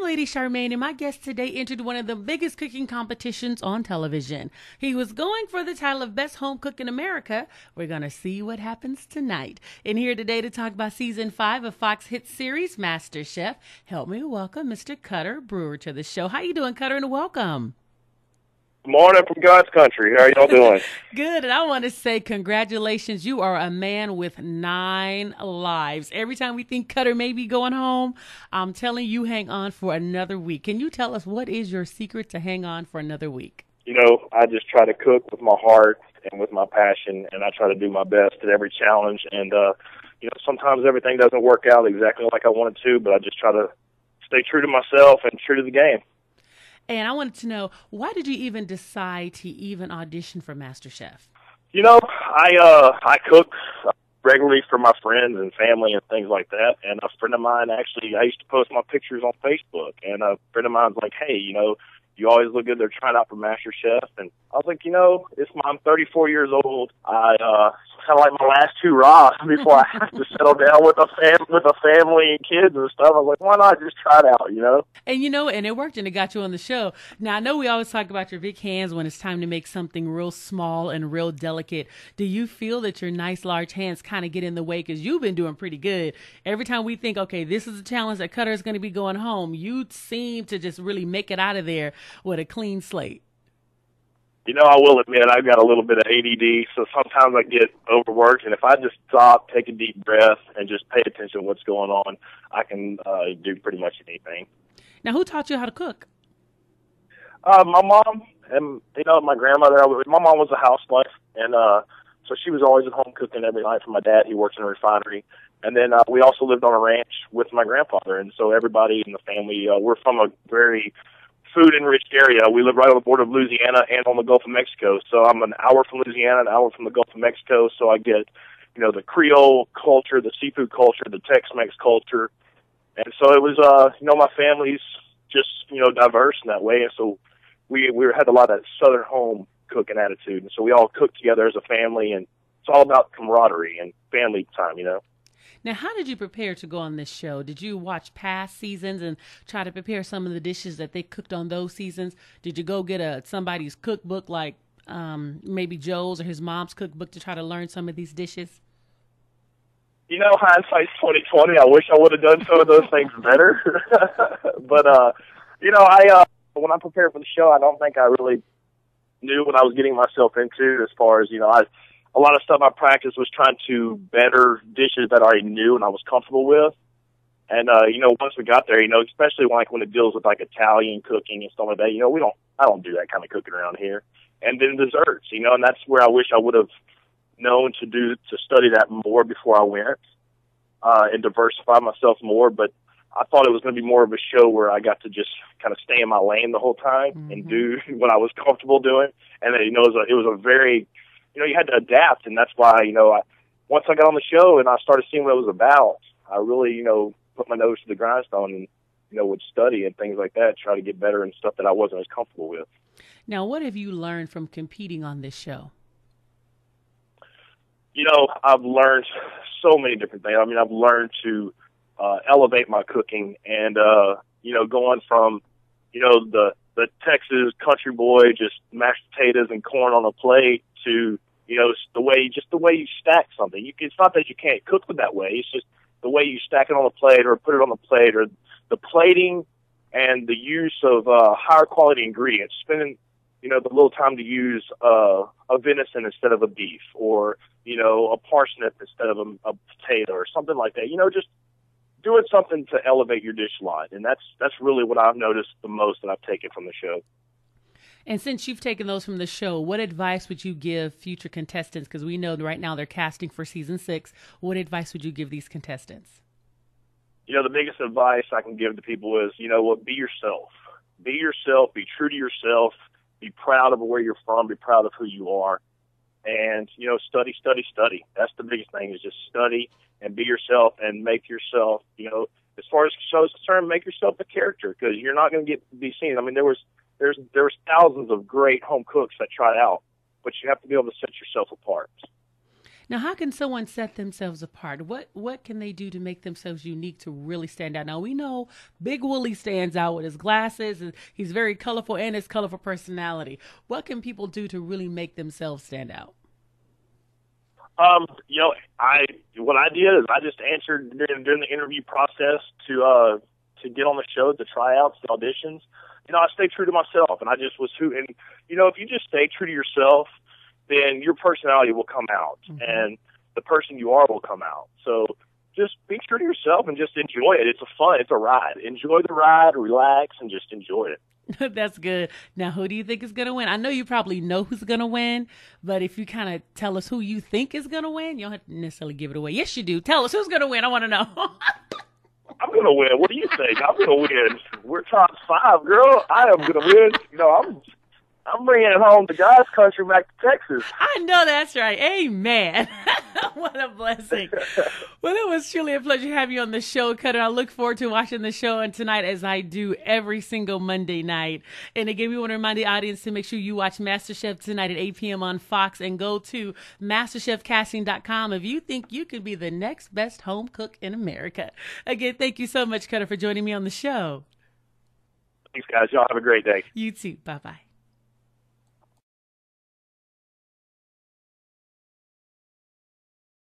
Lady Charmaine, and my guest today entered one of the biggest cooking competitions on television. He was going for the title of Best Home Cook in America. We're going to see what happens tonight. And here today to talk about Season 5 of Fox hit series MasterChef, help me welcome Mr. Cutter Brewer to the show. How you doing, Cutter, and welcome. Morning from God's country. How are y'all doing? Good. And I want to say congratulations. You are a man with 9 lives. Every time we think Cutter may be going home, I'm telling you, hang on for another week. Can you tell us what is your secret to hang on for another week? You know, I just try to cook with my heart and with my passion, and I try to do my best at every challenge. And, you know, sometimes everything doesn't work out exactly like I wanted to, but I just try to stay true to myself and true to the game. And I wanted to know, why did you even decide to even audition for MasterChef? You know, I cook regularly for my friends and family and things like that. And a friend of mine, actually, I used to post my pictures on Facebook. And a friend of mine's like, hey, you know, you always look good. They're trying out for MasterChef. And I was like, you know, I'm 34 years old. It's kind of like my last 2 hurrahs before I have to settle down with a family and kids and stuff. I was like, why not just try it out, you know? And, you know, and it worked and it got you on the show. Now, I know we always talk about your big hands when it's time to make something real small and real delicate. Do you feel that your nice, large hands kind of get in the way? Because you've been doing pretty good. Every time we think, okay, this is a challenge that Cutter is going to be going home, you seem to just really make it out of there with a clean slate. You know, I will admit I've got a little bit of ADD, so sometimes I get overworked. And if I just stop, take a deep breath, and just pay attention to what's going on, I can do pretty much anything. Now, who taught you how to cook? My mom and, you know, my grandmother. My mom was a housewife, and so she was always at home cooking every night for my dad. He works in a refinery. And then we also lived on a ranch with my grandfather, and so everybody in the family, we're from a very food-enriched area. We live right on the border of Louisiana and on the Gulf of Mexico. So I'm an hour from Louisiana, an hour from the Gulf of Mexico. So I get, you know, the Creole culture, the seafood culture, the Tex-Mex culture. And so it was, you know, my family's just, you know, diverse in that way. And so we had a lot of that Southern home cooking attitude. And so we all cooked together as a family, and it's all about camaraderie and family time, you know. Now, how did you prepare to go on this show? Did you watch past seasons and try to prepare some of the dishes that they cooked on those seasons? Did you go get somebody's cookbook like maybe Joe's or his mom's cookbook to try to learn some of these dishes? You know, hindsight's 20/20. I wish I would have done some of those things better. But, you know, when I prepared for the show, I don't think I really knew what I was getting myself into as far as, you know, a lot of stuff I practiced was trying to better dishes that I already knew and I was comfortable with. And, you know, once we got there, you know, especially when it deals with like Italian cooking and stuff like that, you know, I don't do that kind of cooking around here. And then desserts, you know, and that's where I wish I would have known to study that more before I went, and diversify myself more. But I thought it was going to be more of a show where I got to just kind of stay in my lane the whole time and do what I was comfortable doing. And then, you know, it was a very, you know, you had to adapt, and that's why, you know, once I got on the show and I started seeing what it was about, I really, you know, put my nose to the grindstone and, you know, would study and things like that, try to get better in stuff that I wasn't as comfortable with. Now, what have you learned from competing on this show? You know, I've learned so many different things. I mean, I've learned to elevate my cooking and, you know, going from, you know, the Texas country boy, just mashed potatoes and corn on a plate, to, you know, the way you stack something. It's not that you can't cook it that way. It's just the way you stack it on the plate or put it on the plate, or the plating and the use of higher quality ingredients. Spending, you know, the little time to use a venison instead of a beef, or, you know, a parsnip instead of a potato or something like that. You know, just doing something to elevate your dish line. And that's really what I've noticed the most that I've taken from the show. And since you've taken those from the show, what advice would you give future contestants? Because we know right now they're casting for season 6. What advice would you give these contestants? You know, the biggest advice I can give to people is, you know what, be yourself. Be yourself. Be true to yourself. Be proud of where you're from. Be proud of who you are. And, you know, study, study, study. That's the biggest thing, is just study and be yourself and make yourself, you know, as far as the show is concerned, make yourself a character, because you're not going to be seen. I mean, there was thousands of great home cooks that tried out, but you have to be able to set yourself apart. Now, how can someone set themselves apart? What can they do to make themselves unique to really stand out? Now, we know Big Willie stands out with his glasses. And he's very colorful and his colorful personality. What can people do to really make themselves stand out? You know, what I did is I just answered during the interview process to get on the show, the tryouts, the auditions. You know, I stayed true to myself, and I just was who. And you know, if you just stay true to yourself, then your personality will come out, and the person you are will come out. So just be true to yourself and just enjoy it. It's a ride. Enjoy the ride, relax, and just enjoy it. That's good. Now, who do you think is going to win? I know you probably know who's going to win, but if you kind of tell us who you think is going to win, you don't have to necessarily give it away. Yes, you do. Tell us who's going to win. I want to know. I'm going to win. What do you think? I'm going to win. We're top 5, girl. I am going to win. You know, I'm bringing home the guys' country back to Texas. I know that's right. Amen. What a blessing. Well, it was truly a pleasure having you on the show, Cutter. I look forward to watching the show and tonight, as I do every single Monday night. And again, we want to remind the audience to make sure you watch MasterChef tonight at 8 p.m. on Fox, and go to MasterChefCasting.com if you think you could be the next best home cook in America. Again, thank you so much, Cutter, for joining me on the show. Thanks, guys. Y'all have a great day. You too. Bye-bye.